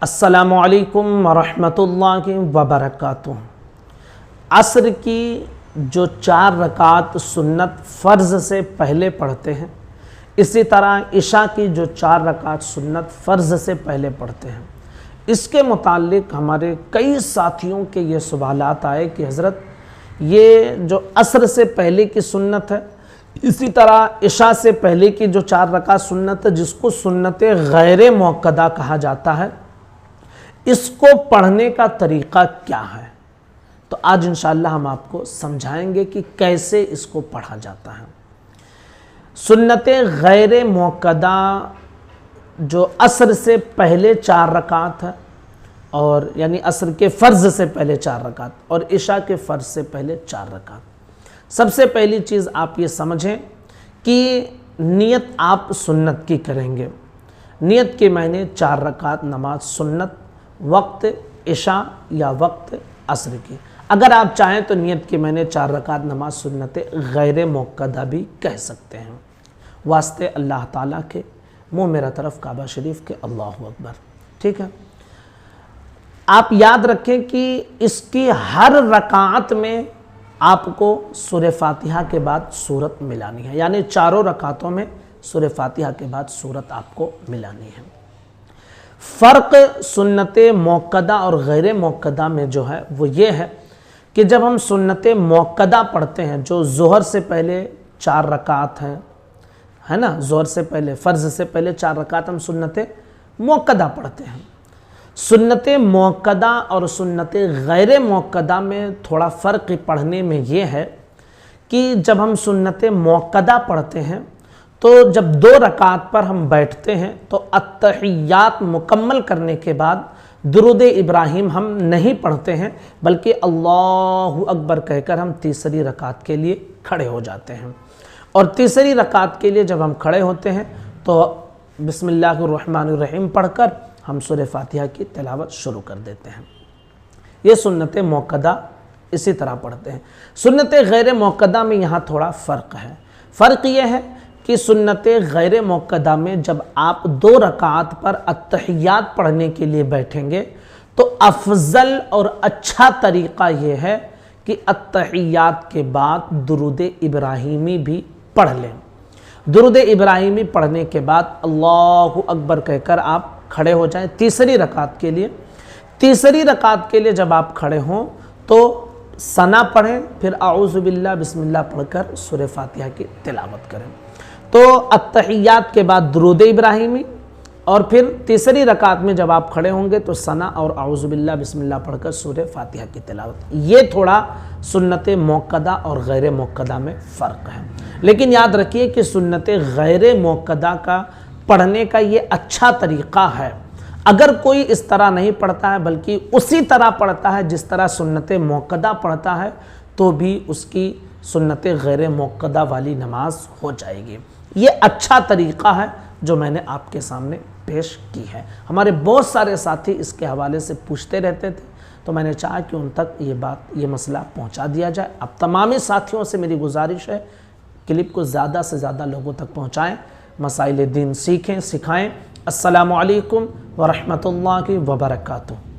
अस्सलामुअलैकुम वरहमतुल्लाहि वबरकातुह। असर की जो 4 रकात सुन्नत फ़र्ज़ से पहले पढ़ते हैं, इसी तरह इशा की जो 4 रकात सुन्नत फ़र्ज़ से पहले पढ़ते हैं, इसके मुताल्लिक़ हमारे कई साथियों के ये सवालात आए कि हज़रत ये जो असर से पहले की सुन्नत है, इसी तरह इशा से पहले की जो 4 रकात सुन्नत है जिसको सुन्नत गैर मुअक्कदा कहा जाता है, इसको पढ़ने का तरीक़ा क्या है। तो आज इंशाअल्लाह हम आपको समझाएंगे कि कैसे इसको पढ़ा जाता है। सुन्नत गैर मुअक्कदा जो असर से पहले 4 रकात है, और यानी असर के फ़र्ज़ से पहले 4 रकात और इशा के फ़र्ज़ से पहले 4 रकात। सबसे पहली चीज़ आप ये समझें कि नियत आप सुन्नत की करेंगे। नियत के मायने 4 रकात नमाज सुन्नत वक्त इशा या वक्त असर की। अगर आप चाहें तो नियत के मायने 4 रकात नमाज सुन्नत गैर मुअक्कदा भी कह सकते हैं। वास्ते अल्लाह ताला के, मुँह मेरा तरफ काबा शरीफ के, अल्लाहु अकबर। ठीक है, आप याद रखें कि इसकी हर रकात में आपको सूरह फातिहा के बाद सूरत मिलानी है, यानी चारों रकातों में सूरह फातिहा के बाद सूरत आपको मिलानी है। फ़र्क सुन्नत मुअक्कदा और गैर मुअक्कदा में जो है वो ये है कि जब हम सुन्नत मुअक्कदा पढ़ते हैं, जो ज़ोहर से पहले 4 रकात हैं, है ना, ज़ोहर से पहले फ़र्ज़ से पहले 4 रकात हम सुन्नत मुअक्कदा पढ़ते हैं। सुन्नत मुअक्कदा और सुन्नत गैर मुअक्कदा में थोड़ा फ़र्क पढ़ने में ये है कि जब हम सुन्नत मुअक्कदा पढ़ते हैं तो जब 2 रकात पर हम बैठते हैं तो अत्तहियात मुकम्मल करने के बाद दुरूद इब्राहिम हम नहीं पढ़ते हैं, बल्कि अल्लाहु अकबर कहकर हम तीसरी रकात के लिए खड़े हो जाते हैं। और तीसरी रकात के लिए जब हम खड़े होते हैं तो बिस्मिल्लाहिर्रहमानिर्रहीम पढ़कर हम सूरह फातिहा की तिलावत शुरू कर देते हैं। ये सुन्नत मुअक्कदा इसी तरह पढ़ते हैं। सुन्नत गैर मुअक्कदा में यहाँ थोड़ा फ़र्क है। फ़र्क ये है कि सुन्नत गैर मुअक्कदा में जब आप 2 रकात पर अत्तहियात पढ़ने के लिए बैठेंगे तो अफजल और अच्छा तरीक़ा ये है कि अत्तहियात के बाद दुरूद इब्राहिमी भी पढ़ लें। दुरूद इब्राहिमी पढ़ने के बाद अल्लाहु अकबर कहकर आप खड़े हो जाएं तीसरी रकात के लिए। तीसरी रकात के लिए जब आप खड़े हों तो सना पढ़ें, फिर आऊज़ु बिल्लाह बिस्मिल्लाह पढ़कर सूरह फातिहा की तिलावत करें। तो अत्तहियात के बाद दुरूद इब्राहिमी, और फिर तीसरी रकात में जब आप खड़े होंगे तो सना और आऊज़ु बिल्लाह बिस्मिल्लाह पढ़कर सूरह फातिहा की तिलावत। ये थोड़ा सुन्नत मुअक्कदा और गैर मुअक्कदा में फ़र्क है। लेकिन याद रखिए कि सुन्नत गैर मुअक्कदा का पढ़ने का ये अच्छा तरीक़ा है। अगर कोई इस तरह नहीं पढ़ता है बल्कि उसी तरह पढ़ता है जिस तरह सुन्नत मुअक्कदा पढ़ता है, तो भी उसकी सुन्नत गैर मुअक्कदा वाली नमाज हो जाएगी। ये अच्छा तरीक़ा है जो मैंने आपके सामने पेश की है। हमारे बहुत सारे साथी इसके हवाले से पूछते रहते थे, तो मैंने चाहा कि उन तक ये बात, ये मसला पहुंचा दिया जाए। अब तमामी साथियों से मेरी गुजारिश है, क्लिप को ज़्यादा से ज़्यादा लोगों तक पहुँचाएँ, मसाइल दीन सीखें, सिखाएँ। अस्सलामु अलैकुम वरहमतुल्लाहि वबरकातुहू।